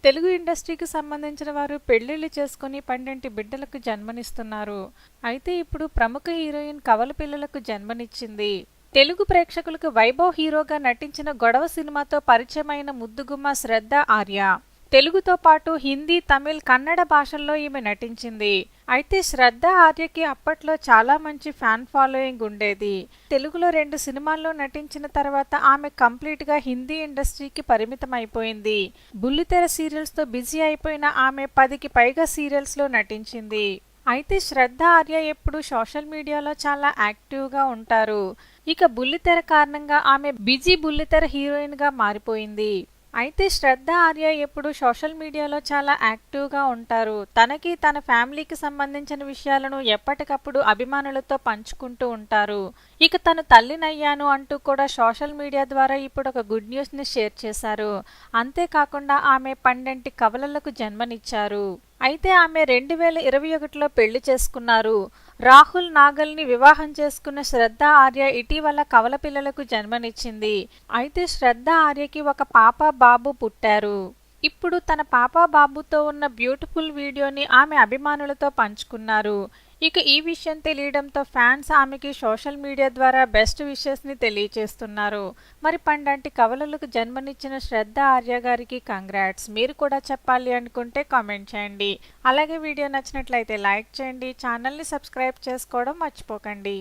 తెలుగు ఇండస్ట్రీకి సంబంధించిన వారు పెళ్లిళ్లు చేసుకుని పండంటి బిడ్డలకు జన్మనిస్తున్నారు. అయితే ఇప్పుడు ప్రముఖ హీరోయిన్ కవల పిల్లలకు జన్మనిచ్చింది. తెలుగు ప్రేక్షకులకు వైభవ్ హీరోగా నటించిన గొడవ సినిమాతో పరిచయమైన ముద్దుగుమ్మ శ్రద్ధ ఆర్య. తెలుగుతో పాటు హిందీ, తమిళ్, కన్నడ భాషల్లో ఈమె నటించింది. అయితే శ్రద్ధ ఆర్యకి అప్పట్లో చాలా మంచి ఫ్యాన్ ఫాలోయింగ్ ఉండేది. తెలుగులో 2 సినిమాల్లో నటించిన తర్వాత ఆమె కంప్లీట్ గా హిందీ ఇండస్ట్రీకి పరిమితం అయిపోయింది. బుల్లితెర సీరియల్స్ తో బిజీ అయిపోయిన ఆమె 10కి పైగా సీరియల్స్ లో నటించింది. అయితే శ్రద్ధ ఆర్య ఎప్పుడు సోషల్ మీడియాలో చాలా యాక్టివ్ గా ఉంటారు. ఇక బుల్లితెర కారణంగా ఆమె బిజీ బుల్లితెర హీరోయిన్ గా మారిపోయింది. అయితే శ్రద్ధ ఆర్య ఎప్పుడు సోషల్ మీడియాలో చాలా యాక్టివ్గా ఉంటారు. తనకి తన ఫ్యామిలీకి సంబంధించిన విషయాలను ఎప్పటికప్పుడు అభిమానులతో పంచుకుంటూ ఉంటారు. ఇక తను తల్లినయ్యాను అంటూ కూడా సోషల్ మీడియా ద్వారా ఇప్పుడు ఒక గుడ్ న్యూస్ని షేర్ చేశారు. అంతేకాకుండా ఆమె పండంటి కవలలకు జన్మనిచ్చారు. అయితే ఆమె 2021లో పెళ్లి చేసుకున్నారు. రాహుల్ నాగల్ని వివాహం చేసుకున్న శ్రద్ధ ఆర్య ఇటీవల కవల పిల్లలకు జన్మనిచ్చింది. అయితే శ్రద్ధ ఆర్యకి ఒక పాప, బాబు పుట్టారు. ఇప్పుడు తన పాప, బాబుతో ఉన్న బ్యూటిఫుల్ వీడియోని ఆమె అభిమానులతో పంచుకున్నారు. ఇక ఈ విషయం తెలియడంతో ఫ్యాన్స్ ఆమెకి సోషల్ మీడియా ద్వారా బెస్ట్ విషెస్ ని తెలియజేస్తున్నారు. మరి పండంటి కవలలకు జన్మనిచ్చిన శ్రద్ధ ఆర్య గారికి కంగ్రాట్స్. మీరు కూడా చెప్పాలి అనుకుంటే కామెంట్ చేయండి. అలాగే వీడియో నచ్చినట్లయితే లైక్ చేయండి. ఛానల్ని సబ్స్క్రైబ్ చేసుకోవడం మర్చిపోకండి.